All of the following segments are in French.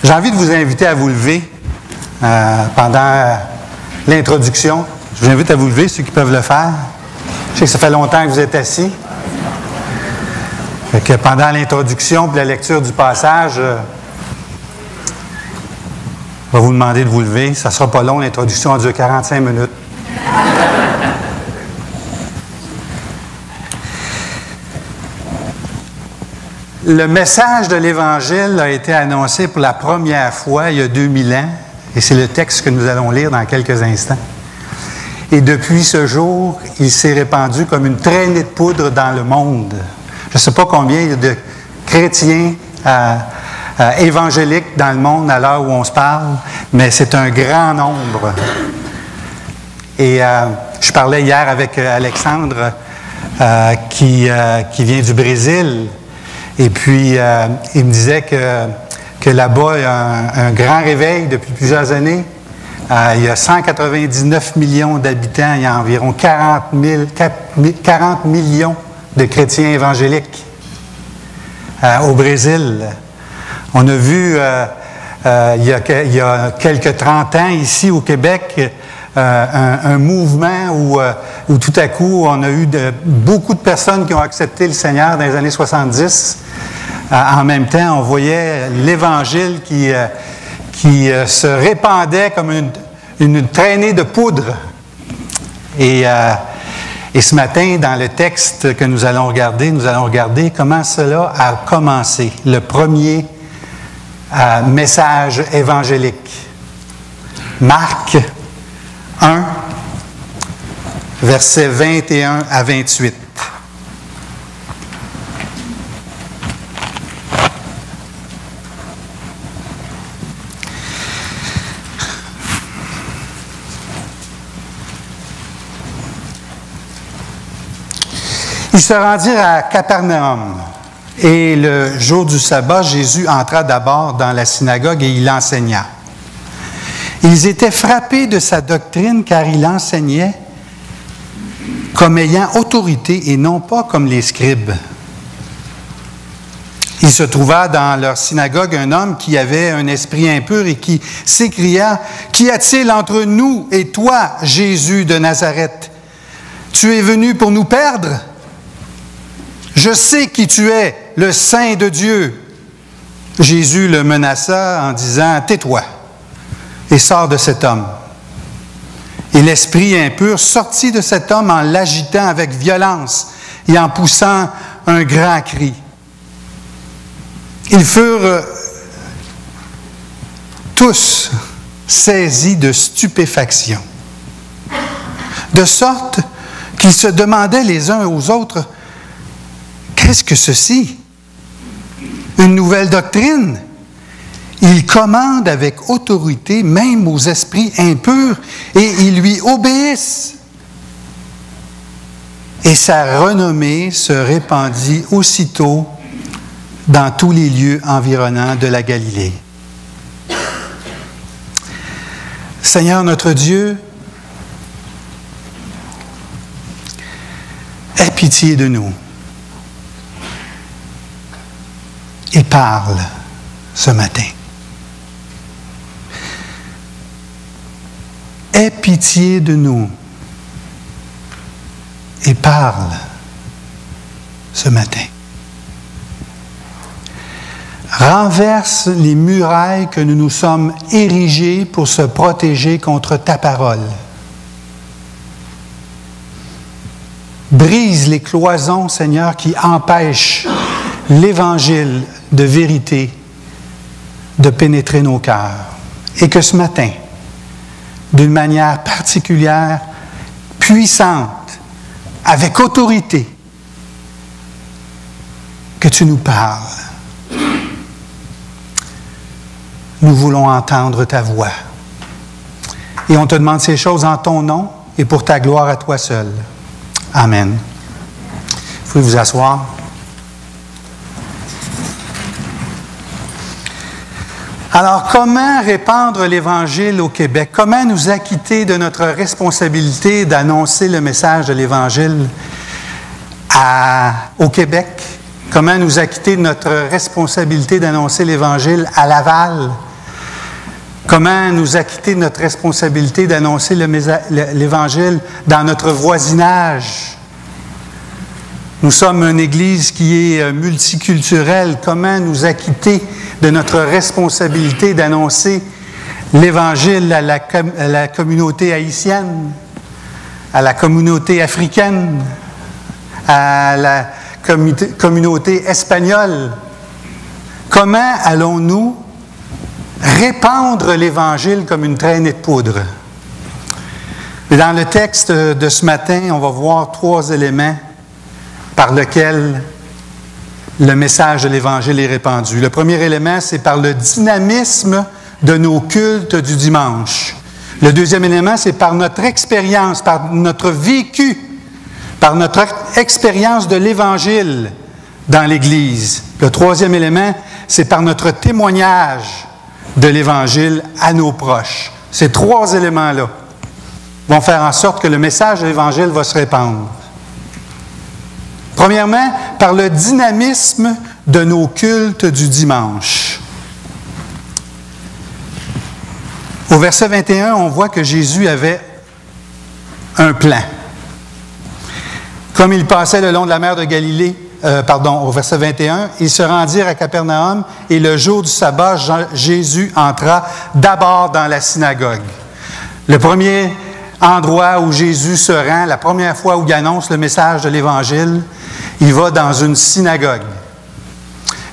J'ai envie de vous inviter à vous lever pendant l'introduction. Je vous invite à vous lever, ceux qui peuvent le faire. Je sais que ça fait longtemps que vous êtes assis. Fait que pendant l'introduction et la lecture du passage, je vais vous demander de vous lever. Ça ne sera pas long, l'introduction dure 45 minutes. Le message de l'Évangile a été annoncé pour la première fois il y a 2000 ans, et c'est le texte que nous allons lire dans quelques instants. Et depuis ce jour, il s'est répandu comme une traînée de poudre dans le monde. Je ne sais pas combien il y a de chrétiens évangéliques dans le monde à l'heure où on se parle, mais c'est un grand nombre. Et je parlais hier avec Alexandre, qui vient du Brésil. Et puis, il me disait que là-bas, il y a un grand réveil depuis plusieurs années. Il y a 199 millions d'habitants. Il y a environ 40 millions de chrétiens évangéliques au Brésil. On a vu, il y a quelques 30 ans, ici au Québec, un mouvement où tout à coup, on a eu beaucoup de personnes qui ont accepté le Seigneur dans les années 70. En même temps, on voyait l'Évangile qui se répandait comme une traînée de poudre. Et ce matin, dans le texte que nous allons regarder comment cela a commencé, le premier message évangélique. Marc 1, versets 21 à 28. Ils se rendirent à Capernaum, et le jour du sabbat, Jésus entra d'abord dans la synagogue et il enseigna. Ils étaient frappés de sa doctrine car il enseignait comme ayant autorité et non pas comme les scribes. Il se trouva dans leur synagogue un homme qui avait un esprit impur et qui s'écria « Qu'y a-t-il entre nous et toi, Jésus de Nazareth? Tu es venu pour nous perdre? Je sais qui tu es, le Saint de Dieu. » Jésus le menaça en disant « Tais-toi et sors de cet homme. » Et l'esprit impur sortit de cet homme en l'agitant avec violence et en poussant un grand cri. Ils furent tous saisis de stupéfaction, de sorte qu'ils se demandaient les uns aux autres « Qu'est-ce que ceci? Une nouvelle doctrine? Il commande avec autorité même aux esprits impurs et ils lui obéissent. » Et sa renommée se répandit aussitôt dans tous les lieux environnants de la Galilée. Seigneur notre Dieu, aie pitié de nous et parle ce matin. Aie pitié de nous et parle ce matin. Renverse les murailles que nous nous sommes érigées pour se protéger contre ta parole. Brise les cloisons, Seigneur, qui empêchent l'Évangile de vérité de pénétrer nos cœurs. Et que ce matin, d'une manière particulière, puissante, avec autorité, que tu nous parles. Nous voulons entendre ta voix. Et on te demande ces choses en ton nom et pour ta gloire à toi seul. Amen. Vous pouvez vous asseoir. Alors, comment répandre l'Évangile au Québec? Comment nous acquitter de notre responsabilité d'annoncer le message de l'Évangile au Québec? Comment nous acquitter de notre responsabilité d'annoncer l'Évangile à Laval, Comment nous acquitter de notre responsabilité d'annoncer l'Évangile dans notre voisinage? Nous sommes une Église qui est multiculturelle. Comment nous acquitter de notre responsabilité d'annoncer l'Évangile à la communauté haïtienne, à la communauté africaine, à la communauté espagnole? Comment allons-nous répandre l'Évangile comme une traînée de poudre? Et dans le texte de ce matin, on va voir 3 éléments par lesquels le message de l'Évangile est répandu. Le premier élément, c'est par le dynamisme de nos cultes du dimanche. Le deuxième élément, c'est par notre expérience, par notre vécu, par notre expérience de l'Évangile dans l'Église. Le troisième élément, c'est par notre témoignage de l'Évangile à nos proches. Ces 3 éléments-là vont faire en sorte que le message de l'Évangile va se répandre. Premièrement, par le dynamisme de nos cultes du dimanche. Au verset 21, on voit que Jésus avait un plan. Comme il passait le long de la mer de Galilée, au verset 21, ils se rendirent à Capernaum et le jour du sabbat, Jésus entra d'abord dans la synagogue. Le premier endroit où Jésus se rend, la première fois où il annonce le message de l'Évangile, il va dans une synagogue.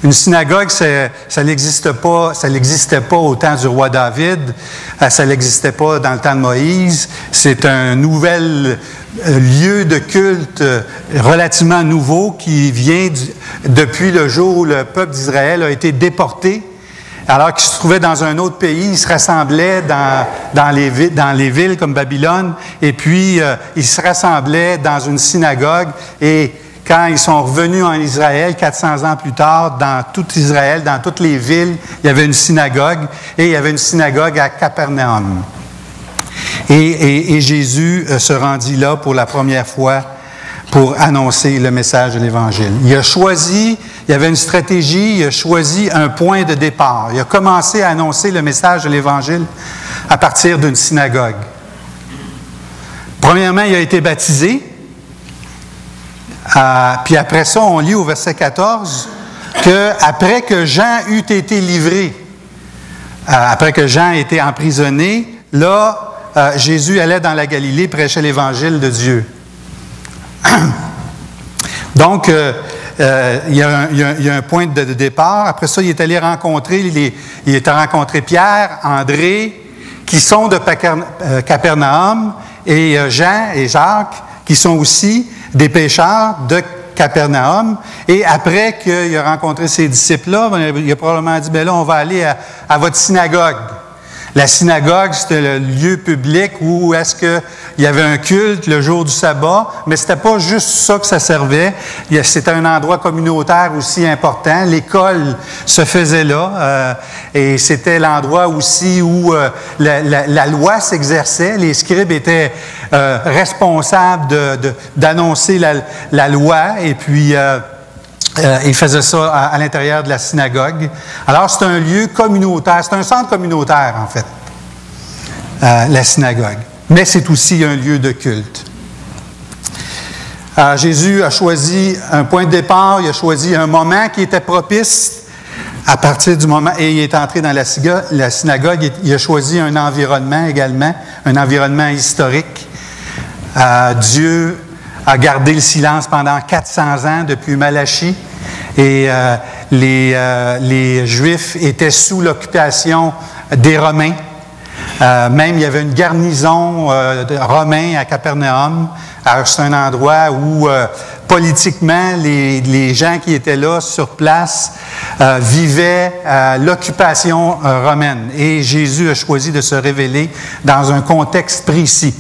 Une synagogue, ça n'existait pas au temps du roi David, ça n'existait pas dans le temps de Moïse. C'est un nouvel lieu de culte relativement nouveau qui vient depuis le jour où le peuple d'Israël a été déporté. Alors qu'il se trouvait dans un autre pays, il se rassemblait dans les villes comme Babylone, et puis il se rassemblait dans une synagogue. Et quand ils sont revenus en Israël, 400 ans plus tard, dans tout Israël, dans toutes les villes, il y avait une synagogue, et il y avait une synagogue à Capernaum. Et Jésus se rendit là pour la première fois pour annoncer le message de l'Évangile. Il y avait une stratégie, il a choisi un point de départ. Il a commencé à annoncer le message de l'Évangile à partir d'une synagogue. Premièrement, il a été baptisé. Puis après ça, on lit au verset 14 qu'après que Jean eut été livré, après que Jean ait été emprisonné, là, Jésus allait dans la Galilée prêcher l'Évangile de Dieu. Donc, il y a un point de départ. Après ça, il est allé rencontrer Pierre, André, qui sont de Capernaum, et Jean et Jacques, qui sont aussi des pêcheurs de Capernaum. Et après qu'il a rencontré ses disciples-là, il a probablement dit, bien là, on va aller à votre synagogue. La synagogue, c'était le lieu public où est-ce qu'il y avait un culte le jour du sabbat, mais c'était pas juste ça que ça servait. C'était un endroit communautaire aussi important. L'école se faisait là, et c'était l'endroit aussi où la loi s'exerçait. Les scribes étaient responsables d'annoncer la loi, et puis ils faisaient ça à l'intérieur de la synagogue. Alors, c'est un lieu communautaire, c'est un centre communautaire, en fait, la synagogue. Mais c'est aussi un lieu de culte. Jésus a choisi un point de départ, il a choisi un moment qui était propice à partir du moment, et il est entré dans la synagogue, il a choisi un environnement également, un environnement historique. Dieu a gardé le silence pendant 400 ans depuis Malachie, et les Juifs étaient sous l'occupation des Romains. Même il y avait une garnison romaine à Capernaum. C'est un endroit où politiquement les gens qui étaient là sur place vivaient l'occupation romaine. Et Jésus a choisi de se révéler dans un contexte précis.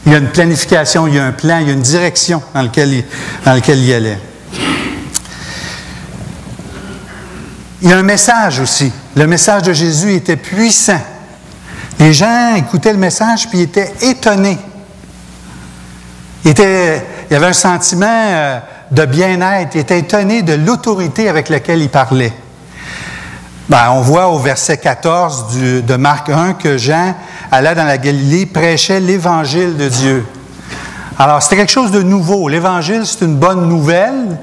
Il y a une planification, il y a un plan, il y a une direction dans laquelle il allait. Il y a un message aussi. Le message de Jésus était puissant. Les gens écoutaient le message puis étaient étonnés. Il y avait un sentiment de bien-être. Ils étaient étonnés de l'autorité avec laquelle il parlait. On voit au verset 14 de Marc 1 que Jean allait dans la Galilée, prêchait l'Évangile de Dieu. Alors, c'était quelque chose de nouveau. L'Évangile, c'est une bonne nouvelle,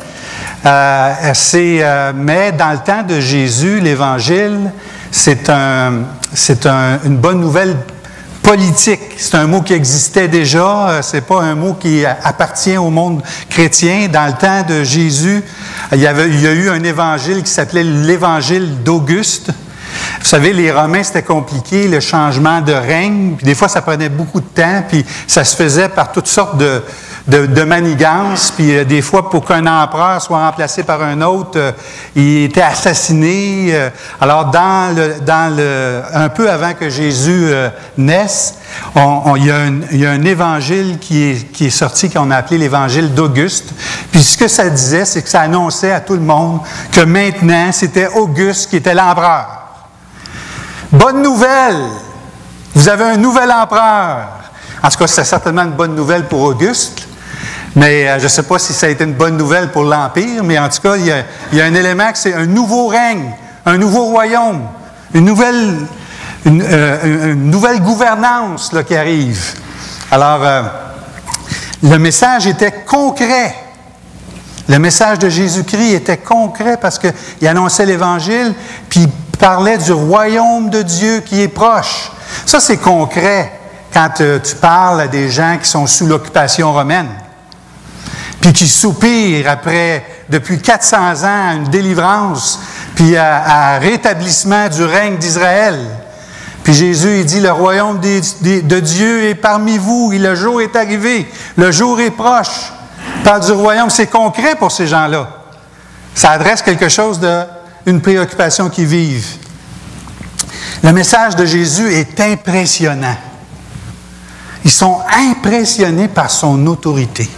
mais dans le temps de Jésus, l'Évangile, c'est une bonne nouvelle politique. C'est un mot qui existait déjà, c'est pas un mot qui appartient au monde chrétien. Dans le temps de Jésus, il y a eu un évangile qui s'appelait l'Évangile d'Auguste. Vous savez, les Romains, c'était compliqué, le changement de règne, puis des fois, ça prenait beaucoup de temps, puis ça se faisait par toutes sortes de manigances, puis des fois, pour qu'un empereur soit remplacé par un autre, il était assassiné. Alors, un peu avant que Jésus naisse, il y a un évangile qui est sorti, qu'on a appelé l'Évangile d'Auguste. Puis ce que ça disait, c'est que ça annonçait à tout le monde que maintenant, c'était Auguste qui était l'empereur. Bonne nouvelle! Vous avez un nouvel empereur. En tout cas, c'est certainement une bonne nouvelle pour Auguste, mais je ne sais pas si ça a été une bonne nouvelle pour l'Empire, mais en tout cas, il y a un élément que c'est un nouveau règne, un nouveau royaume, une nouvelle gouvernance là, qui arrive. Alors, le message était concret. Le message de Jésus-Christ était concret parce qu'il annonçait l'Évangile, puis il parlait du royaume de Dieu qui est proche. Ça, c'est concret quand tu parles à des gens qui sont sous l'occupation romaine, puis qui soupirent depuis 400 ans, à une délivrance, puis à rétablissement du règne d'Israël. Puis Jésus, il dit, le royaume de Dieu est parmi vous, et le jour est arrivé, le jour est proche. Il parle du royaume, c'est concret pour ces gens-là. Ça adresse quelque chose une préoccupation qu'ils vivent. Le message de Jésus est impressionnant. Ils sont impressionnés par son autorité.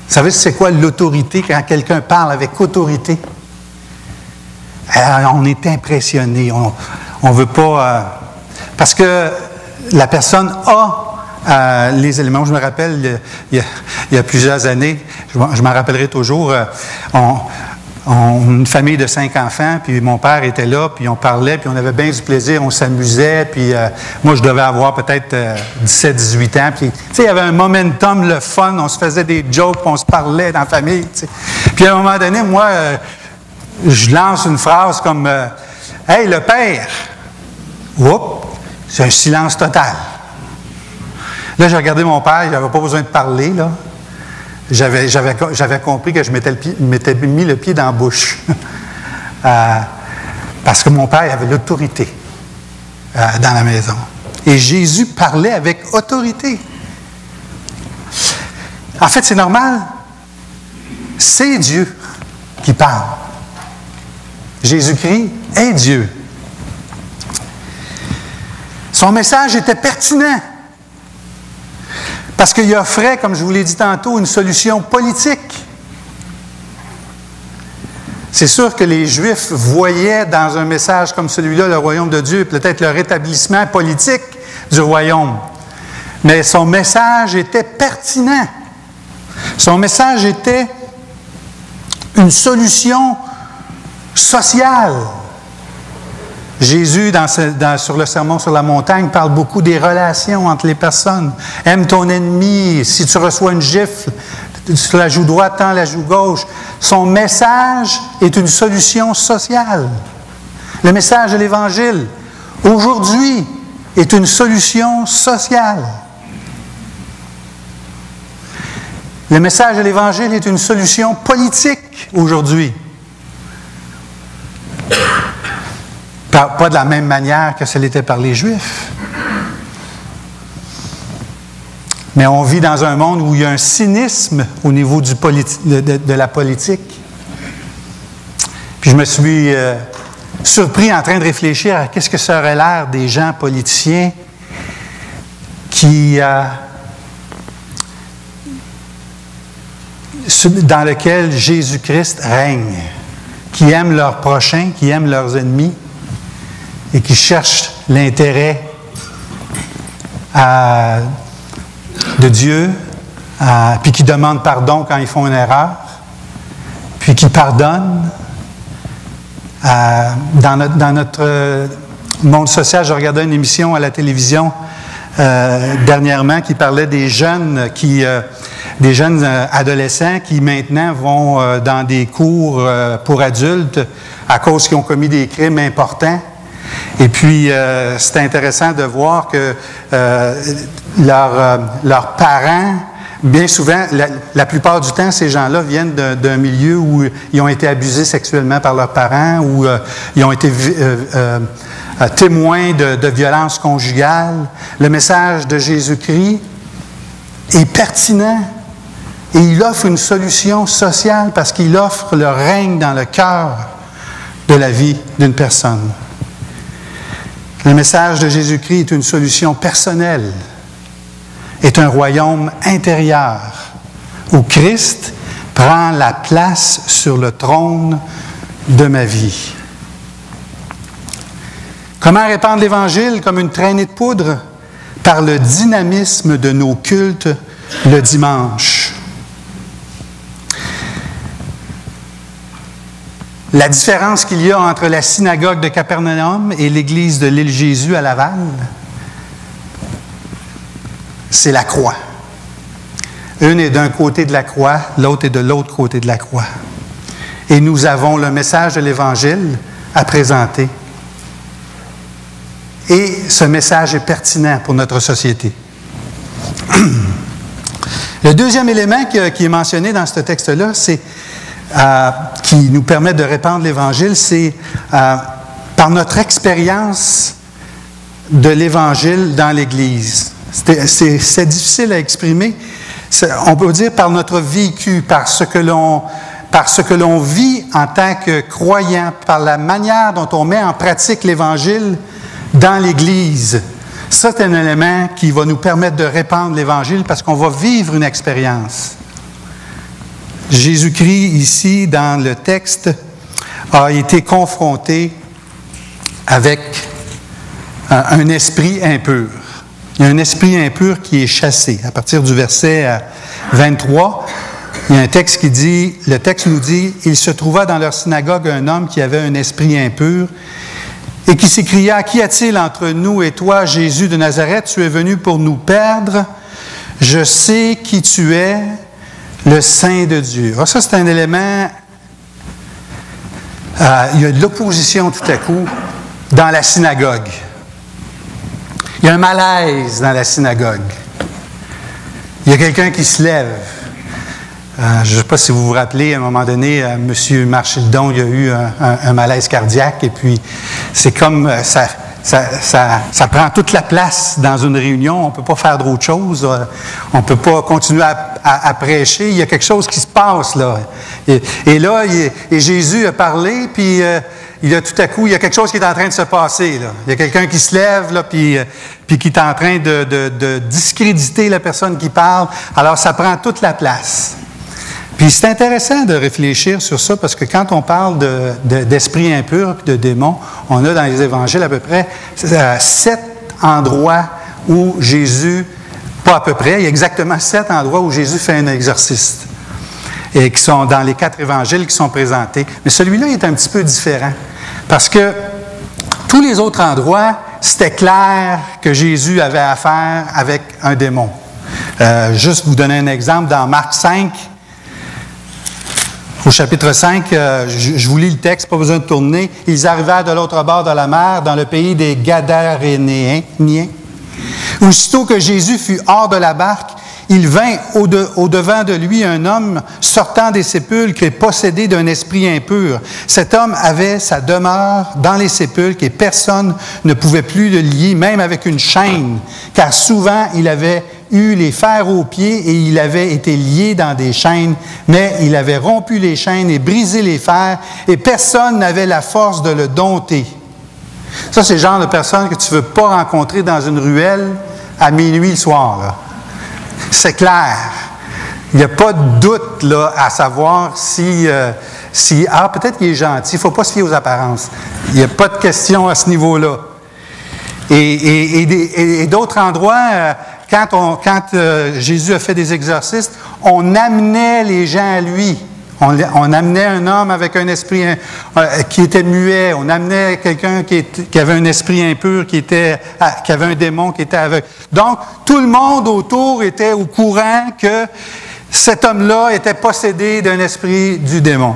Vous savez, c'est quoi l'autorité quand quelqu'un parle avec autorité? Alors, on est impressionné. On ne veut pas... parce que la personne a les éléments. Je me rappelle, il y a plusieurs années, je m'en rappellerai toujours, une famille de 5 enfants, puis mon père était là, puis on parlait, puis on avait bien du plaisir, on s'amusait, puis moi, je devais avoir peut-être 17-18 ans, puis, tu sais, il y avait un momentum, le fun, on se faisait des jokes, puis on se parlait dans la famille, tu sais. Puis à un moment donné, moi, je lance une phrase comme « Hey, le père! » Oups! C'est un silence total. Là, j'ai regardé mon père, il n'avait pas besoin de parler, là. J'avais compris que je m'étais mis le pied dans la bouche. Parce que mon père avait l'autorité dans la maison. Et Jésus parlait avec autorité. En fait, c'est normal. C'est Dieu qui parle. Jésus-Christ est Dieu. Son message était pertinent. Parce qu'il offrait, comme je vous l'ai dit tantôt, une solution politique. C'est sûr que les Juifs voyaient dans un message comme celui-là le royaume de Dieu, peut-être le rétablissement politique du royaume. Mais son message était pertinent. Son message était une solution sociale. Jésus, sur le Sermon sur la montagne, parle beaucoup des relations entre les personnes. Aime ton ennemi. Si tu reçois une gifle, sur la joue droite, tends la joue gauche. Son message est une solution sociale. Le message de l'Évangile, aujourd'hui, est une solution sociale. Le message de l'Évangile est une solution politique aujourd'hui. Pas de la même manière que ce l'était par les Juifs. Mais on vit dans un monde où il y a un cynisme au niveau de la politique. Puis je me suis surpris en train de réfléchir à qu'est-ce que ça aurait l'air des gens politiciens dans lequel Jésus-Christ règne, qui aiment leurs prochains, qui aiment leurs ennemis, et qui cherchent l'intérêt de Dieu, puis qui demandent pardon quand ils font une erreur, puis qui pardonnent, Dans notre monde social, je regardais une émission à la télévision dernièrement qui parlait des jeunes adolescents qui maintenant vont dans des cours pour adultes à cause qu'ils ont commis des crimes importants. Et puis, c'est intéressant de voir que leurs parents, bien souvent, la plupart du temps, ces gens-là viennent d'un milieu où ils ont été abusés sexuellement par leurs parents, où ils ont été témoins de violences conjugales. Le message de Jésus-Christ est pertinent et il offre une solution sociale parce qu'il offre le règne dans le cœur de la vie d'une personne. Le message de Jésus-Christ est une solution personnelle, est un royaume intérieur où Christ prend la place sur le trône de ma vie. Comment répandre l'Évangile comme une traînée de poudre? Par le dynamisme de nos cultes le dimanche. La différence qu'il y a entre la synagogue de Capernaum et l'église de l'île Jésus à Laval, c'est la croix. Une est d'un côté de la croix, l'autre est de l'autre côté de la croix. Et nous avons le message de l'Évangile à présenter. Et ce message est pertinent pour notre société. Le deuxième élément qui est mentionné dans ce texte-là, c'est qui nous permet de répandre l'Évangile, c'est par notre expérience de l'Évangile dans l'Église. C'est difficile à exprimer. On peut dire par notre vécu, par ce que l'on vit en tant que croyant, par la manière dont on met en pratique l'Évangile dans l'Église. Ça, c'est un élément qui va nous permettre de répandre l'Évangile parce qu'on va vivre une expérience. Jésus-Christ, ici, dans le texte, a été confronté avec un esprit impur. Il y a un esprit impur qui est chassé. À partir du verset 23, il y a un texte qui dit, le texte nous dit, « Il se trouva dans leur synagogue un homme qui avait un esprit impur et qui s'écria, « Qu'y a-t-il entre nous et toi, Jésus de Nazareth? Tu es venu pour nous perdre. Je sais qui tu es, le Saint de Dieu. » Alors ça, c'est un élément... il y a de l'opposition tout à coup dans la synagogue. Il y a un malaise dans la synagogue. Il y a quelqu'un qui se lève. Je ne sais pas si vous vous rappelez, à un moment donné, M. Marchildon, il y a eu un malaise cardiaque, et puis c'est comme ça prend toute la place dans une réunion. On ne peut pas faire d'autre chose. On ne peut pas continuer à prêcher. Il y a quelque chose qui se passe là. Et là, Jésus a parlé, puis tout à coup, il y a quelque chose qui est en train de se passer. Là. Il y a quelqu'un qui se lève, là, puis qui est en train de discréditer la personne qui parle. Alors, ça prend toute la place. Puis c'est intéressant de réfléchir sur ça parce que quand on parle d'esprit impur et de démons, on a dans les évangiles à peu près 7 endroits où Jésus, pas à peu près, il y a exactement 7 endroits où Jésus fait un exorcisme et qui sont dans les 4 évangiles qui sont présentés. Mais celui-là est un petit peu différent parce que tous les autres endroits, c'était clair que Jésus avait affaire avec un démon. Juste vous donner un exemple, dans Marc 5, au chapitre 5, je vous lis le texte, pas besoin de tourner. « Ils arrivèrent de l'autre bord de la mer, dans le pays des Gadarénéens. Aussitôt que Jésus fut hors de la barque, il vint au-devant de lui un homme sortant des sépulcres et possédé d'un esprit impur. Cet homme avait sa demeure dans les sépulcres et personne ne pouvait plus le lier, même avec une chaîne, car souvent il avait eu les fers aux pieds et il avait été lié dans des chaînes, mais il avait rompu les chaînes et brisé les fers et personne n'avait la force de le dompter. » Ça, c'est le genre de personne que tu ne veux pas rencontrer dans une ruelle à minuit le soir, là. C'est clair. Il n'y a pas de doute là, à savoir si peut-être qu'il est gentil. Il ne faut pas se fier aux apparences. Il n'y a pas de question à ce niveau-là. Et d'autres endroits, quand Jésus a fait des exorcismes, on amenait les gens à lui. On amenait un homme avec un esprit qui était muet. On amenait quelqu'un qui avait un esprit impur, qui avait un démon qui était aveugle. Donc, tout le monde autour était au courant que cet homme-là était possédé d'un esprit du démon.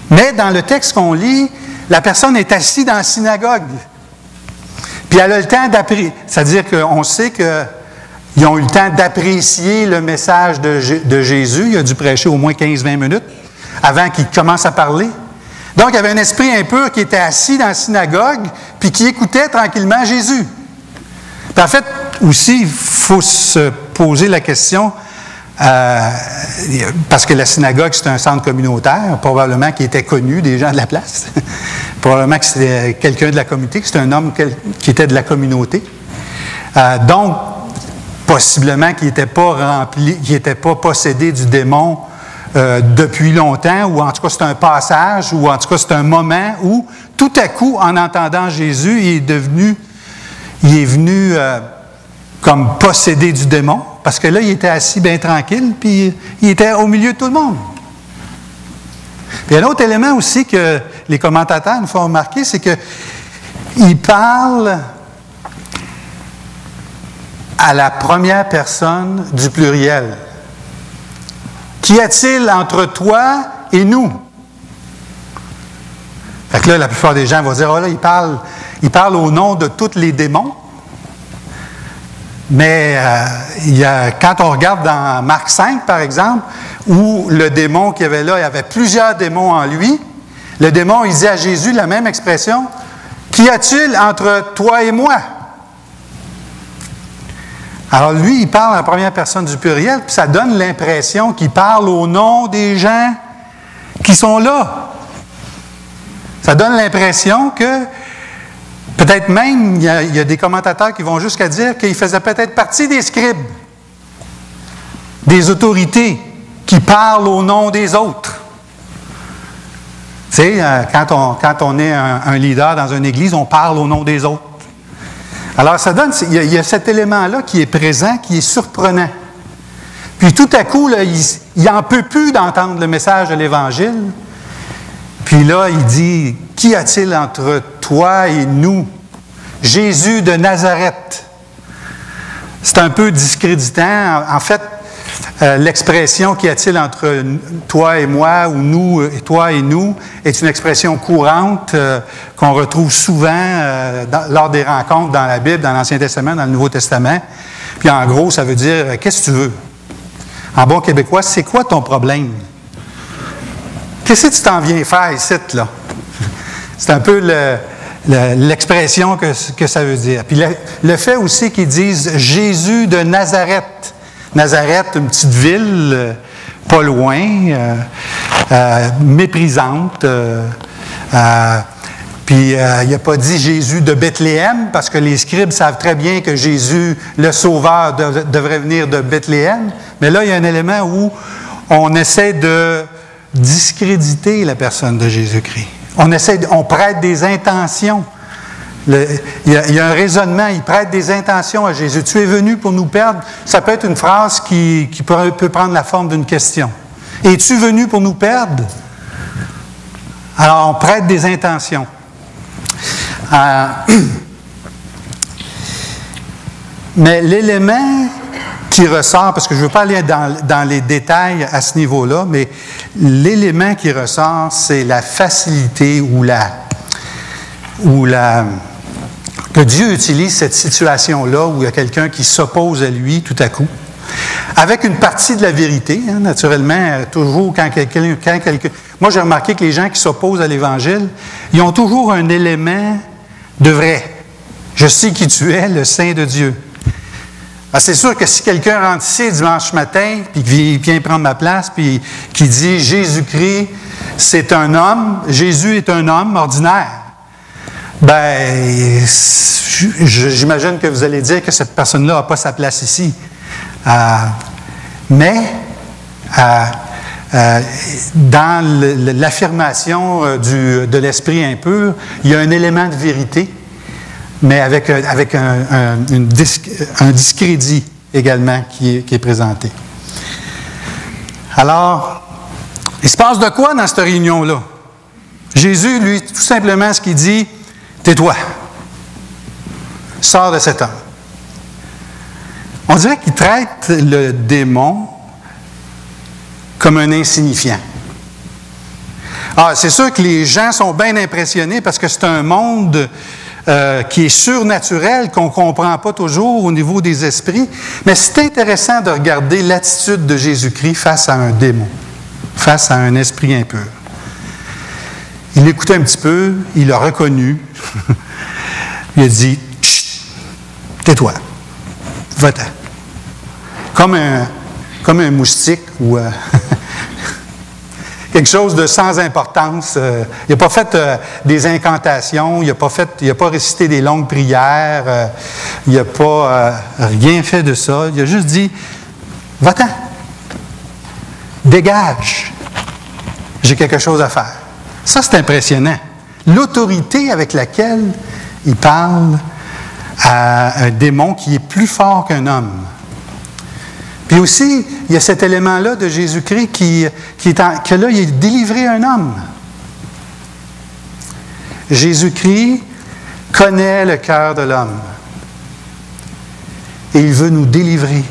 Mais dans le texte qu'on lit, la personne est assise dans la synagogue. Puis elle a le temps d'apprécier. C'est-à-dire qu'on sait qu'ils ont eu le temps d'apprécier le message de Jésus. Il a dû prêcher au moins 15-20 minutes avant qu'il commence à parler. Donc, il y avait un esprit impur qui était assis dans la synagogue puis qui écoutait tranquillement Jésus. Puis en fait, aussi, il faut se poser la question, parce que la synagogue, c'est un centre communautaire, probablement qui était connu des gens de la place. Probablement que c'était quelqu'un de la communauté, que c'était un homme qui était de la communauté. Donc, possiblement qu'il n'était pas rempli, qu'il n'était pas possédé du démon depuis longtemps, ou en tout cas c'est un passage, ou en tout cas c'est un moment où, tout à coup, en entendant Jésus, il est venu comme possédé du démon, parce que là, il était assis bien tranquille, puis il était au milieu de tout le monde. Puis un autre élément aussi que les commentateurs nous font remarquer, c'est qu'il parle à la première personne du pluriel. Qu'y a-t-il entre toi et nous? Fait que là, la plupart des gens vont dire, oh là, il parle au nom de tous les démons. Mais quand on regarde dans Marc 5, par exemple, où le démon qu'il y avait là, il y avait plusieurs démons en lui, le démon, il dit à Jésus la même expression, « Qu'y a-t-il entre toi et moi? » Alors lui, il parle à la première personne du pluriel, puis ça donne l'impression qu'il parle au nom des gens qui sont là. Ça donne l'impression que peut-être même, il y a des commentateurs qui vont jusqu'à dire qu'il faisait peut-être partie des scribes, des autorités qui parlent au nom des autres. Tu sais, quand on est un leader dans une église, on parle au nom des autres. Alors, ça donne, il y a cet élément-là qui est présent, qui est surprenant. Puis tout à coup, là, il n'en peut plus d'entendre le message de l'Évangile. Puis là, il dit, « Qu'y a-t-il entre toi et nous? Jésus de Nazareth. » C'est un peu discréditant. En fait, l'expression « Qu'y a-t-il entre toi et moi » ou « nous et toi et nous » est une expression courante qu'on retrouve souvent lors des rencontres dans la Bible, dans l'Ancien Testament, dans le Nouveau Testament. Puis en gros, ça veut dire « Qu'est-ce que tu veux? » En bon québécois, c'est quoi ton problème? Qu'est-ce que tu t'en viens faire ici, là? C'est un peu l'expression que ça veut dire. Puis le fait aussi qu'ils disent « Jésus de Nazareth ». Nazareth, une petite ville, pas loin, méprisante. Puis il n'a pas dit Jésus de Bethléem, parce que les scribes savent très bien que Jésus, le Sauveur, devrait venir de Bethléem. Mais là, il y a un élément où on essaie de discréditer la personne de Jésus-Christ. On prête des intentions. Il y a un raisonnement, il prête des intentions à Jésus. Tu es venu pour nous perdre. Ça peut être une phrase qui peut prendre la forme d'une question. Es-tu venu pour nous perdre? Alors, on prête des intentions. Mais l'élément qui ressort, parce que je ne veux pas aller dans les détails à ce niveau-là, mais l'élément qui ressort, c'est la facilité que Dieu utilise cette situation-là où il y a quelqu'un qui s'oppose à lui tout à coup, avec une partie de la vérité, hein, naturellement, toujours quand quelqu'un... Moi, j'ai remarqué que les gens qui s'opposent à l'Évangile, ils ont toujours un élément de vrai. Je sais qui tu es, le Saint de Dieu. Alors, c'est sûr que si quelqu'un rentre ici dimanche matin, puis qu'il vient prendre ma place, puis qui dit « Jésus-Christ, c'est un homme, Jésus est un homme ordinaire », ben, j'imagine que vous allez dire que cette personne-là n'a pas sa place ici. Mais dans l'affirmation de l'esprit impur, il y a un élément de vérité, mais avec un discrédit également qui est présenté. Alors, Il se passe de quoi dans cette réunion-là? Jésus, lui, tout simplement, ce qu'il dit, « Tais-toi. Sors de cet homme. » On dirait qu'il traite le démon comme un insignifiant. Ah, c'est sûr que les gens sont bien impressionnés parce que c'est un monde qui est surnaturel, qu'on ne comprend pas toujours au niveau des esprits. Mais c'est intéressant de regarder l'attitude de Jésus-Christ face à un démon, face à un esprit impur. Il l'écoutait un petit peu, il l'a reconnu. Il a dit, « Chut, tais-toi, va-t'en. » Comme un moustique ou quelque chose de sans importance. Il n'a pas fait des incantations, il n'a pas récité des longues prières, il n'a pas rien fait de ça. Il a juste dit, « Va-t'en, dégage, j'ai quelque chose à faire. » Ça, c'est impressionnant. L'autorité avec laquelle il parle à un démon qui est plus fort qu'un homme. Puis aussi, il y a cet élément-là de Jésus-Christ que là, il a délivré un homme. Jésus-Christ connaît le cœur de l'homme. Et il veut nous délivrer.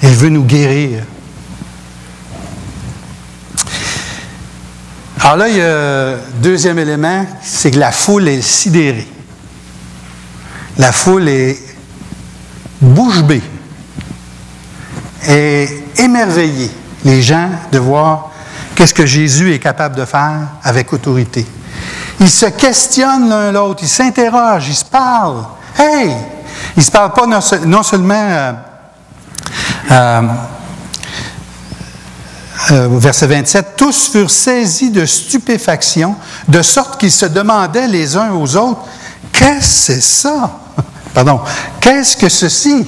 Il veut nous guérir. Alors là, il y a un deuxième élément, c'est que la foule est sidérée. La foule est bouche bée. Et émerveillée, les gens, de voir qu'est-ce que Jésus est capable de faire avec autorité. Ils se questionnent l'un l'autre, ils s'interrogent, ils se parlent. Hey! Ils ne se parlent pas non seulement... verset 27, « Tous furent saisis de stupéfaction, de sorte qu'ils se demandaient les uns aux autres, « Qu'est-ce que c'est ça? » Pardon, « Qu'est-ce que ceci? »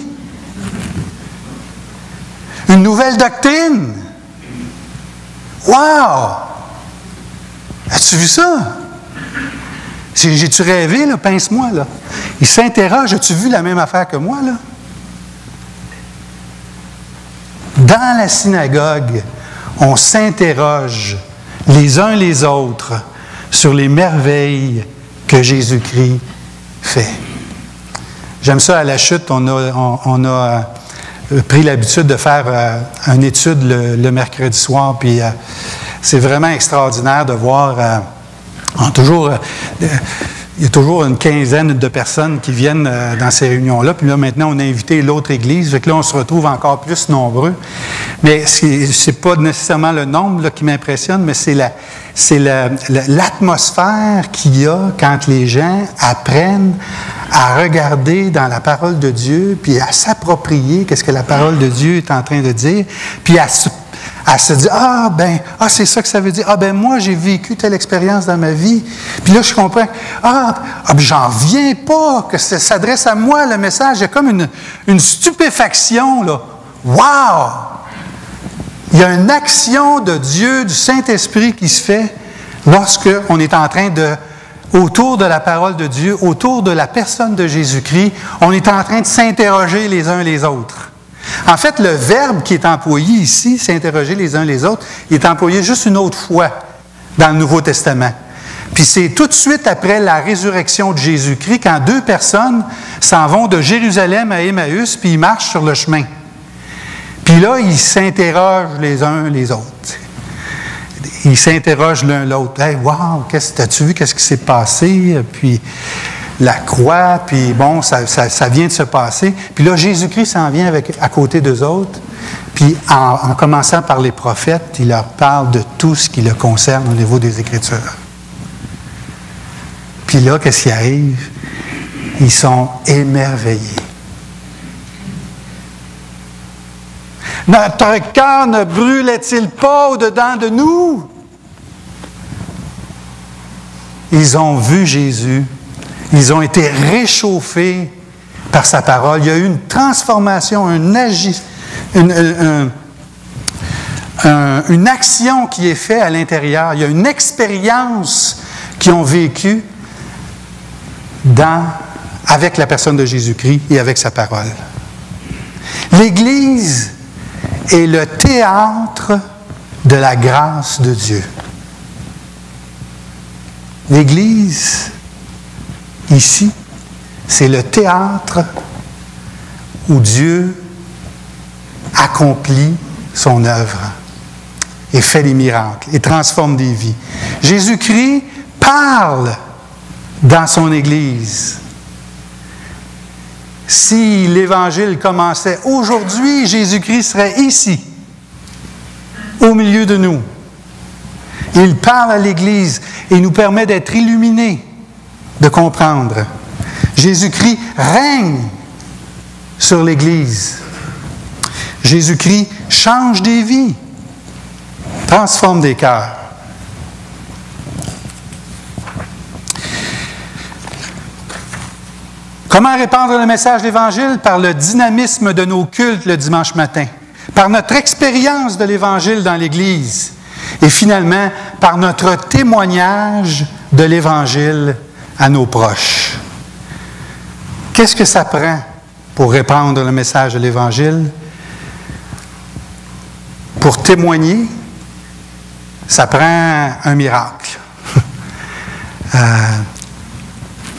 Une nouvelle doctrine? Wow! As-tu vu ça? J'ai-tu rêvé, là? Pince-moi, là. Il s'interroge, as-tu vu la même affaire que moi, là? Dans la synagogue, on s'interroge les uns les autres sur les merveilles que Jésus-Christ fait. J'aime ça, à la chute, on a pris l'habitude de faire une étude le mercredi soir, puis c'est vraiment extraordinaire de voir, il y a toujours une quinzaine de personnes qui viennent dans ces réunions-là, puis là, maintenant, on a invité l'autre église, fait que là, on se retrouve encore plus nombreux. Mais c'est pas nécessairement le nombre là, qui m'impressionne, mais c'est l'atmosphère qu'il y a quand les gens apprennent à regarder dans la parole de Dieu, puis à s'approprier qu'est-ce que la parole de Dieu est en train de dire, puis à se dire, c'est ça que ça veut dire. Moi, j'ai vécu telle expérience dans ma vie. Puis là, je comprends, j'en viens pas que ça s'adresse à moi, le message. Il y a comme une stupéfaction, là. Wow! Il y a une action de Dieu, du Saint-Esprit qui se fait lorsqu'on est en train autour de la parole de Dieu, autour de la personne de Jésus-Christ, on est en train de s'interroger les uns les autres. En fait, le verbe qui est employé ici, s'interroger les uns les autres, il est employé juste une autre fois dans le Nouveau Testament. Puis c'est tout de suite après la résurrection de Jésus-Christ, quand deux personnes s'en vont de Jérusalem à Emmaüs, puis ils marchent sur le chemin. Puis là, ils s'interrogent les uns les autres. Ils s'interrogent l'un l'autre. « Hey, wow, as-tu vu qu'est-ce qui s'est passé? » Puis la croix, puis bon, ça vient de se passer. Puis là, Jésus-Christ s'en vient à côté d'eux autres. Puis en commençant par les prophètes, il leur parle de tout ce qui le concerne au niveau des Écritures. Puis là, qu'est-ce qui arrive? Ils sont émerveillés. Notre cœur ne brûlait-il pas au-dedans de nous? Ils ont vu Jésus. Ils ont été réchauffés par sa parole. Il y a eu une transformation, une action qui est faite à l'intérieur. Il y a une expérience qu'ils ont vécue avec la personne de Jésus-Christ et avec sa parole. L'Église est le théâtre de la grâce de Dieu. L'Église, ici, c'est le théâtre où Dieu accomplit son œuvre et fait des miracles et transforme des vies. Jésus-Christ parle dans son Église. Si l'Évangile commençait aujourd'hui, Jésus-Christ serait ici, au milieu de nous. Il parle à l'Église et nous permet d'être illuminés, de comprendre. Jésus-Christ règne sur l'Église. Jésus-Christ change des vies, transforme des cœurs. Comment répandre le message de l'Évangile? Par le dynamisme de nos cultes le dimanche matin, par notre expérience de l'Évangile dans l'Église et finalement par notre témoignage de l'Évangile à nos proches. Qu'est-ce que ça prend pour répandre le message de l'Évangile? Pour témoigner, ça prend un miracle.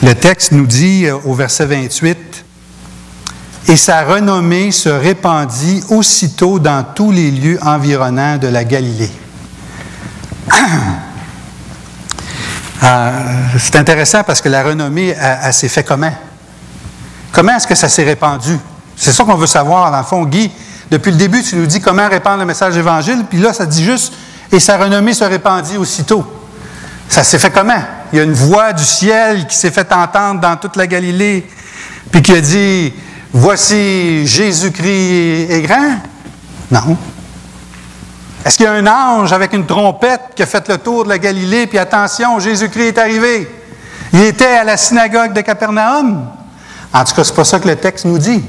Le texte nous dit au verset 28, « Et sa renommée se répandit aussitôt dans tous les lieux environnants de la Galilée. » C'est intéressant parce que la renommée, elle s'est fait comment? Comment est-ce que ça s'est répandu? C'est ça qu'on veut savoir, dans le fond. Guy, depuis le début, tu nous dis comment répandre le message de l'Évangile, puis là, ça dit juste « Et sa renommée se répandit aussitôt ». Ça s'est fait comment? Il y a une voix du ciel qui s'est fait entendre dans toute la Galilée, puis qui a dit « Voici, Jésus-Christ est grand ». Non. Est-ce qu'il y a un ange avec une trompette qui a fait le tour de la Galilée, puis attention, Jésus-Christ est arrivé? Il était à la synagogue de Capernaum. En tout cas, ce n'est pas ça que le texte nous dit.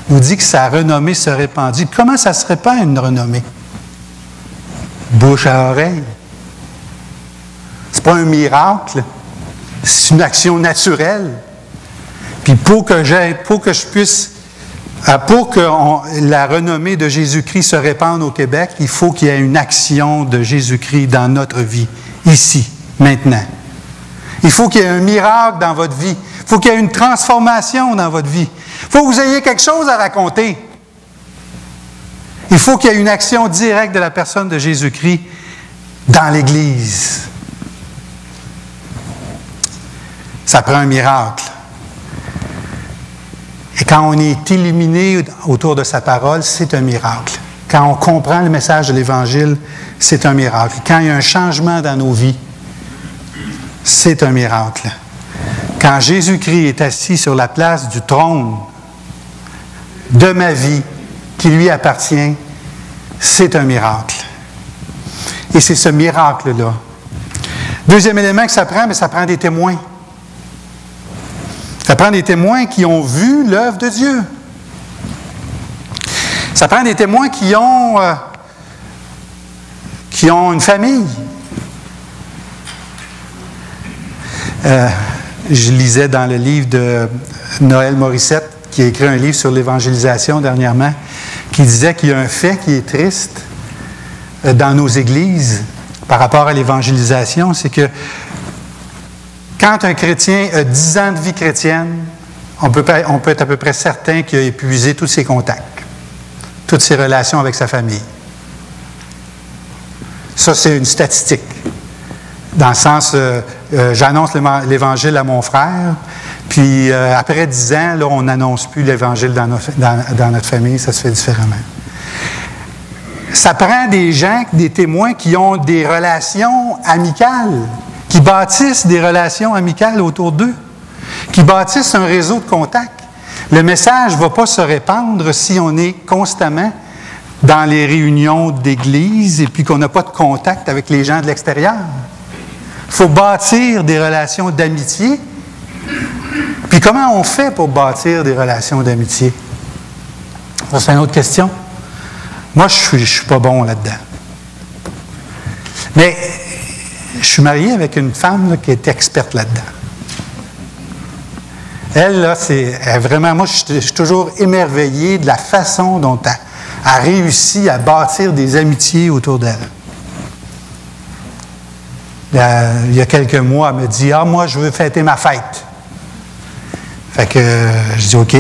Il nous dit que sa renommée se répandit. Comment ça se répand, une renommée? Bouche à oreille. Ce n'est pas un miracle, c'est une action naturelle. Puis pour que la renommée de Jésus-Christ se répande au Québec, il faut qu'il y ait une action de Jésus-Christ dans notre vie, ici, maintenant. Il faut qu'il y ait un miracle dans votre vie. Il faut qu'il y ait une transformation dans votre vie. Il faut que vous ayez quelque chose à raconter. Il faut qu'il y ait une action directe de la personne de Jésus-Christ dans l'Église. Ça prend un miracle. Et quand on est illuminé autour de sa parole, c'est un miracle. Quand on comprend le message de l'Évangile, c'est un miracle. Quand il y a un changement dans nos vies, c'est un miracle. Quand Jésus-Christ est assis sur la place du trône de ma vie, qui lui appartient, c'est un miracle. Et c'est ce miracle-là. Deuxième élément que ça prend, mais ça prend des témoins. Ça prend des témoins qui ont vu l'œuvre de Dieu. Ça prend des témoins qui ont une famille. Je lisais dans le livre de Noël Morissette, qui a écrit un livre sur l'évangélisation dernièrement, qui disait qu'il y a un fait qui est triste dans nos églises par rapport à l'évangélisation, c'est que quand un chrétien a 10 ans de vie chrétienne, on peut être à peu près certain qu'il a épuisé tous ses contacts, toutes ses relations avec sa famille. Ça, c'est une statistique. Dans le sens, j'annonce l'Évangile à mon frère, puis après 10 ans, là, on n'annonce plus l'Évangile dans notre famille, ça se fait différemment. Ça prend des gens, des témoins qui ont des relations amicales, qui bâtissent des relations amicales autour d'eux, qui bâtissent un réseau de contacts. Le message ne va pas se répandre si on est constamment dans les réunions d'église et puis qu'on n'a pas de contact avec les gens de l'extérieur. Il faut bâtir des relations d'amitié. Puis comment on fait pour bâtir des relations d'amitié? Ça, c'est une autre question. Moi, je suis pas bon là-dedans. Mais je suis marié avec une femme là, qui est experte là-dedans. Elle, là, vraiment, moi, je suis toujours émerveillé de la façon dont elle a réussi à bâtir des amitiés autour d'elle. il y a quelques mois, elle me dit « Ah, moi, je veux fêter ma fête. » Fait que je dis « OK. »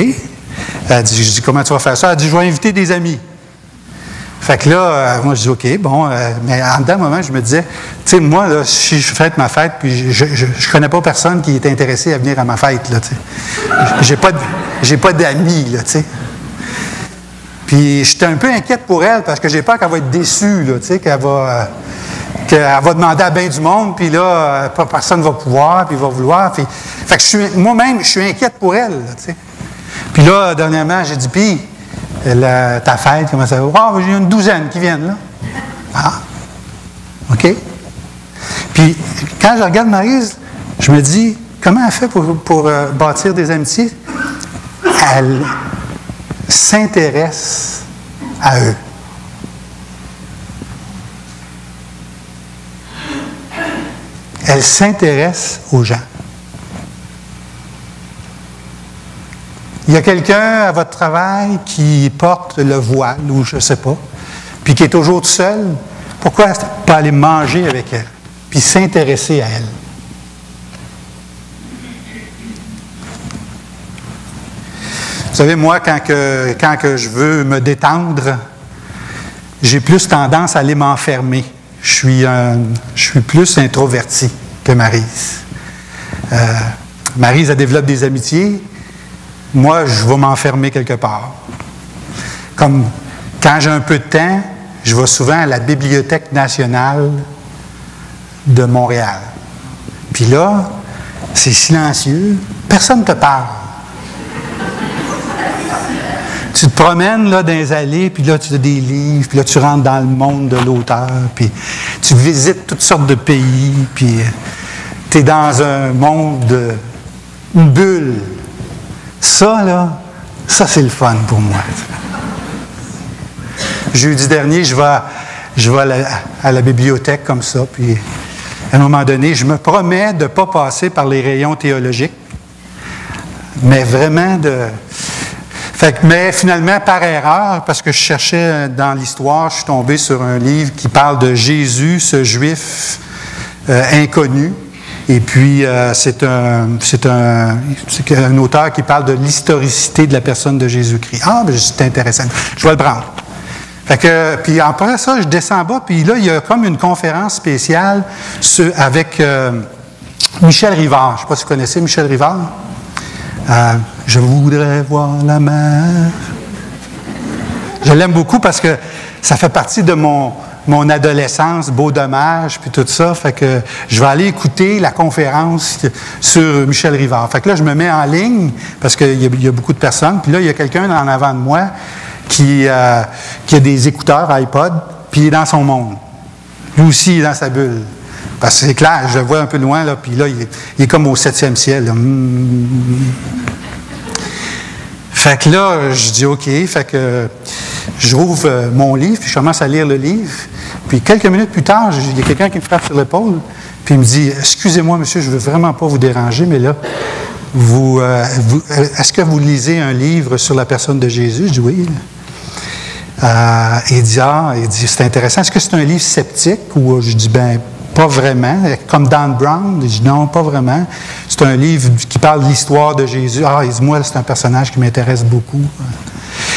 Je dis « Comment tu vas faire ça? » Elle dit « Je vais inviter des amis. » Fait que là, moi, je dis « OK, bon. » Mais en dedans, un moment, je me disais, tu sais, moi, là, si je fête ma fête, puis je connais pas personne qui est intéressé à venir à ma fête, là, tu sais. J'ai pas d'amis, là, tu sais. Puis j'étais un peu inquiète pour elle, parce que j'ai peur qu'elle va être déçue, là, tu sais, qu'elle va demander à bien du monde, puis là, personne ne va pouvoir, puis va vouloir. Puis, fait que moi-même, je suis inquiète pour elle, là, tu sais. Puis là, dernièrement, j'ai dit, puis, ta fête, comment ça va? Oh, j'ai une douzaine qui viennent, là. Ah, OK. Puis, quand je regarde Maryse, je me dis, comment elle fait pour bâtir des amitiés? Elle s'intéresse à eux. Elle s'intéresse aux gens. Il y a quelqu'un à votre travail qui porte le voile, ou je ne sais pas, puis qui est toujours tout seul. Pourquoi pas aller manger avec elle, puis s'intéresser à elle? Vous savez, moi, quand que je veux me détendre, j'ai plus tendance à aller m'enfermer. Je suis plus introverti que Maryse. Maryse, elle développe des amitiés. Moi, je vais m'enfermer quelque part. Comme quand j'ai un peu de temps, je vais souvent à la Bibliothèque nationale de Montréal. Puis là, c'est silencieux. Personne ne te parle. Tu te promènes là, dans les allées, puis là, tu as des livres, puis là, tu rentres dans le monde de l'auteur, puis tu visites toutes sortes de pays, puis tu es dans un monde, une bulle. Ça, là, ça, c'est le fun pour moi. Jeudi dernier, je vais à la bibliothèque comme ça, puis à un moment donné, je me promets de ne pas passer par les rayons théologiques, mais vraiment mais finalement, par erreur, parce que je cherchais dans l'histoire, je suis tombé sur un livre qui parle de Jésus, ce Juif inconnu. Et puis, c'est un auteur qui parle de l'historicité de la personne de Jésus-Christ. Ah, ben, c'est intéressant. Je vais le prendre. Fait que, puis après ça, je descends bas, puis là, il y a comme une conférence spéciale avec Michel Rivard. Je ne sais pas si vous connaissez Michel Rivard. Je voudrais voir la mer. Je l'aime beaucoup parce que ça fait partie de mon adolescence, Beau dommage, puis tout ça. Fait que je vais aller écouter la conférence sur Michel Rivard. Fait que là, je me mets en ligne parce qu'il y a beaucoup de personnes. Puis là, il y a quelqu'un en avant de moi qui a des écouteurs iPod, puis il est dans son monde. Lui aussi, il est dans sa bulle. Parce que c'est clair, je le vois un peu loin, là, puis là, il est comme au 7e ciel. Là. Fait que là, je dis OK. Fait que j'ouvre mon livre, puis je commence à lire le livre. Puis quelques minutes plus tard, il y a quelqu'un qui me frappe sur l'épaule, puis il me dit « Excusez-moi, monsieur, je ne veux vraiment pas vous déranger, mais là, est-ce que vous lisez un livre sur la personne de Jésus? » Je dis « Oui. » Il dit « C'est intéressant. Est-ce que c'est un livre sceptique? » Ou je dis « Ben, pas vraiment. » Comme Dan Brown. Il dit « Non, pas vraiment. C'est un livre qui parle de l'histoire de Jésus. » Ah, il dit « Moi, c'est un personnage qui m'intéresse beaucoup. »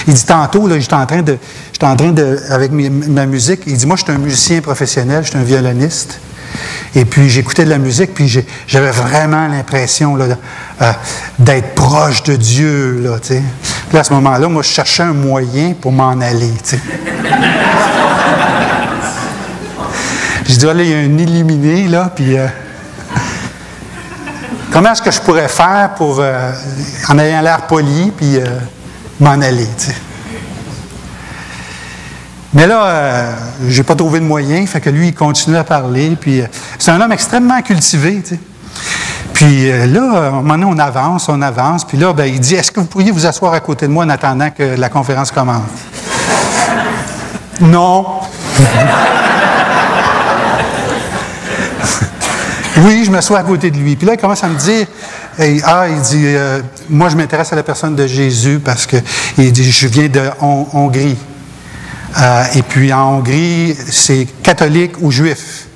Il dit « Tantôt, là, j'étais en train de, avec ma musique, il dit « Moi, je suis un musicien professionnel, je suis un violoniste. » Et puis, j'écoutais de la musique, puis j'avais vraiment l'impression là, d'être proche de Dieu. Là, tu sais. Puis là, à ce moment-là, moi, je cherchais un moyen pour m'en aller. Tu sais. Je dis, là, il y a un illuminé, là, puis comment est-ce que je pourrais faire pour, en ayant l'air poli, puis m'en aller, tu sais. Mais là, j'ai pas trouvé de moyen, fait que lui, il continue à parler, puis c'est un homme extrêmement cultivé, tu sais. Puis là, à un moment donné, on avance, puis là, ben, il dit, est-ce que vous pourriez vous asseoir à côté de moi en attendant que la conférence commence? Non. Oui, je m'assois à côté de lui. Puis là, il commence à me dire, il dit, moi, je m'intéresse à la personne de Jésus parce que, il dit, je viens de Hongrie. Et puis, en Hongrie, c'est catholique ou juif.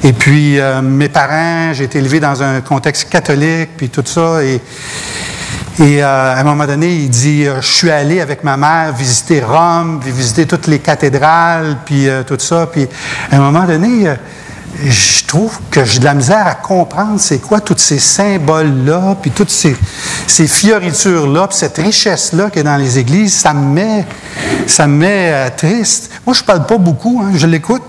Et puis, mes parents, j'ai été élevé dans un contexte catholique, puis tout ça. Et à un moment donné, il dit, je suis allé avec ma mère visiter Rome, puis visiter toutes les cathédrales, puis tout ça. Puis à un moment donné, je trouve que j'ai de la misère à comprendre c'est quoi tous ces symboles-là, puis toutes ces fioritures-là, puis cette richesse-là qu'il y a dans les églises, ça me met triste. Moi, je ne parle pas beaucoup, je l'écoute.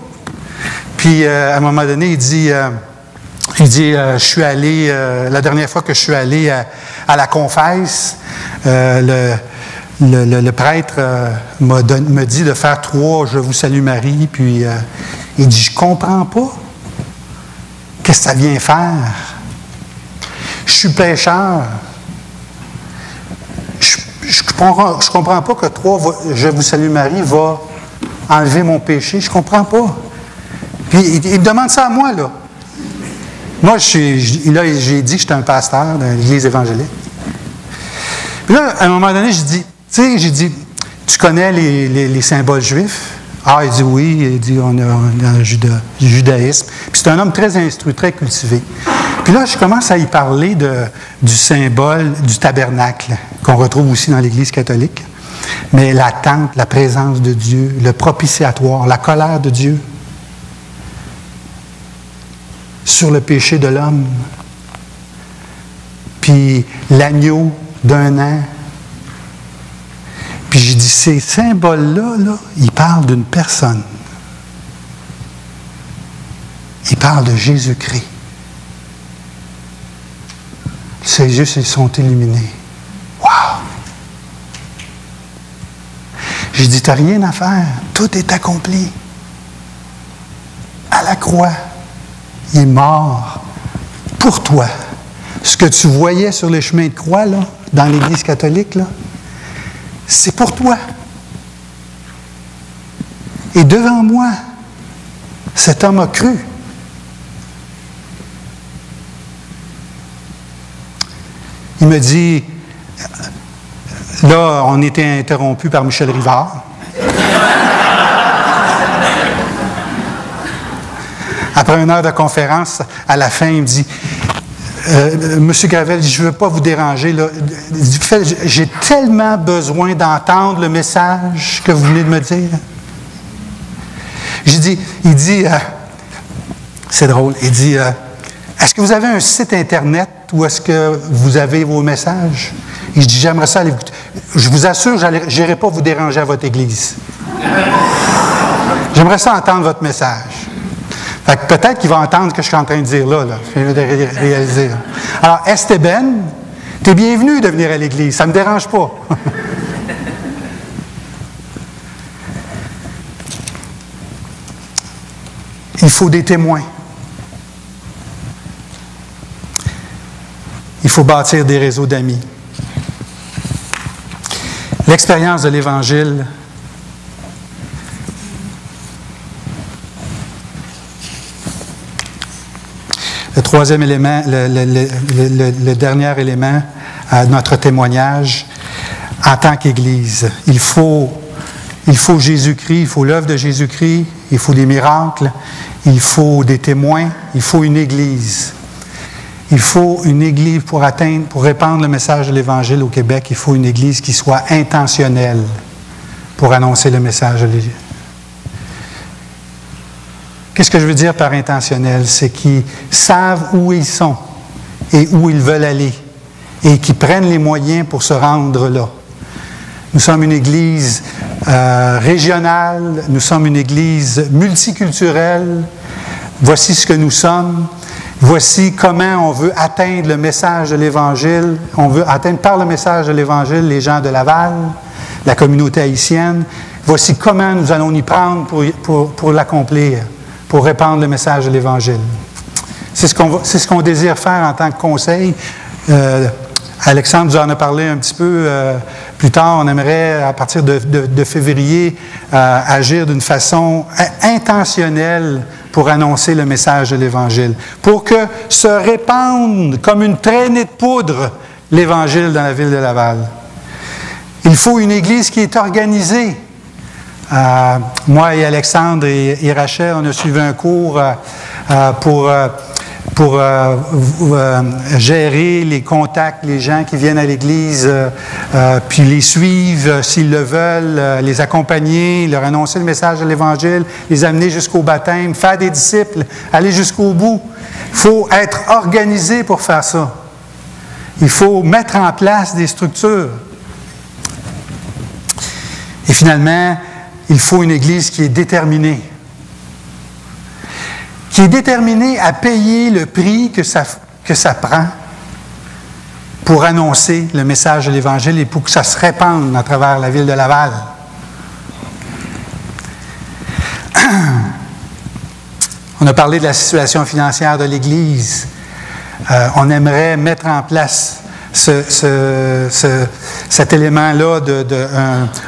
Puis à un moment donné, il dit, je suis allé, la dernière fois que je suis allé à la confesse, le prêtre me dit de faire 3 « Je vous salue Marie », puis il dit, je ne comprends pas. Qu'est-ce que ça vient faire? Je suis pécheur. Je comprends pas que 3 « Je vous salue Marie » va enlever mon péché. Je ne comprends pas. Puis il me demande ça à moi, là. Moi, j'ai dit que j'étais un pasteur dans l'Église évangélique. Puis là, à un moment donné, j'ai dit, tu connais les symboles juifs? Ah, il dit oui. Il dit, on est dans le judaïsme. Puis c'est un homme très instruit, très cultivé. Puis là, je commence à y parler du symbole du tabernacle, qu'on retrouve aussi dans l'Église catholique. Mais la tente, la présence de Dieu, le propitiatoire, la colère de Dieu sur le péché de l'homme. Puis l'agneau d'1 an. Puis j'ai dit, ces symboles-là, ils parlent d'une personne. Ils parlent de Jésus-Christ. Ses yeux sont illuminés. Wow! J'ai dit, tu n'as rien à faire. Tout est accompli. À la croix, il est mort pour toi. Ce que tu voyais sur les chemins de croix, là, dans l'Église catholique, là, c'est pour toi. Et devant moi, cet homme a cru. Il me dit, là, on était interrompu par Michel Rivard. Après 1 heure de conférence, à la fin, il me dit, Monsieur Gravel, je ne veux pas vous déranger. Là. J'ai tellement besoin d'entendre le message que vous venez de me dire. Il dit, c'est drôle, il dit, est-ce que vous avez un site Internet où est-ce que vous avez vos messages? Et je dis, j'aimerais ça aller vous... Je vous assure, je n'irai pas vous déranger à votre église. J'aimerais ça entendre votre message. Fait que peut-être qu'il va entendre ce que je suis en train de dire là. Je viens de réaliser. Là. Alors, Esteban, tu es bienvenu de venir à l'église. Ça ne me dérange pas. Il faut des témoins. Il faut bâtir des réseaux d'amis. L'expérience de l'Évangile le 3e élément, le dernier élément à notre témoignage en tant qu'Église. Il faut Jésus-Christ, il faut l'œuvre de Jésus-Christ, il faut des miracles, il faut des témoins, il faut une Église. Il faut une Église pour répandre le message de l'Évangile au Québec, il faut une Église qui soit intentionnelle pour annoncer le message de l'Évangile. Qu'est-ce que je veux dire par intentionnel? C'est qu'ils savent où ils sont et où ils veulent aller et qu'ils prennent les moyens pour se rendre là. Nous sommes une Église régionale, nous sommes une Église multiculturelle. Voici ce que nous sommes. Voici comment on veut atteindre le message de l'Évangile. On veut atteindre par le message de l'Évangile les gens de Laval, la communauté haïtienne. Voici comment nous allons y prendre pour l'accomplir, pour répandre le message de l'Évangile. C'est ce qu'on désire faire en tant que conseil. Alexandre nous en a parlé un petit peu plus tard. On aimerait, à partir de février, agir d'une façon intentionnelle pour annoncer le message de l'Évangile, pour que se répande comme une traînée de poudre l'Évangile dans la ville de Laval. Il faut une Église qui est organisée. Moi et Alexandre et Rachel, on a suivi un cours pour gérer les contacts, les gens qui viennent à l'Église, puis les suivre s'ils le veulent, les accompagner, leur annoncer le message de l'Évangile, les amener jusqu'au baptême, faire des disciples, aller jusqu'au bout. Il faut être organisé pour faire ça. Il faut mettre en place des structures. Et finalement, il faut une Église qui est déterminée. Qui est déterminée à payer le prix que ça prend pour annoncer le message de l'Évangile et pour que ça se répande à travers la ville de Laval. On a parlé de la situation financière de l'Église. On aimerait mettre en place cet élément-là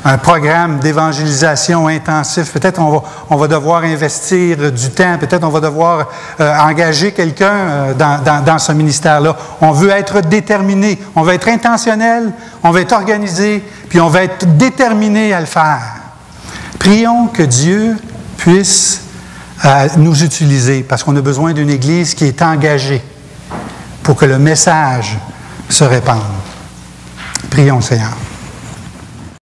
un programme d'évangélisation intensif. Peut-être on va devoir investir du temps, peut-être on va devoir engager quelqu'un dans ce ministère-là. On veut être déterminé, on va être intentionnel, on va être organisé, puis on va être déterminé à le faire. Prions que Dieu puisse nous utiliser, parce qu'on a besoin d'une Église qui est engagée pour que le message se répande. Prions, Seigneur.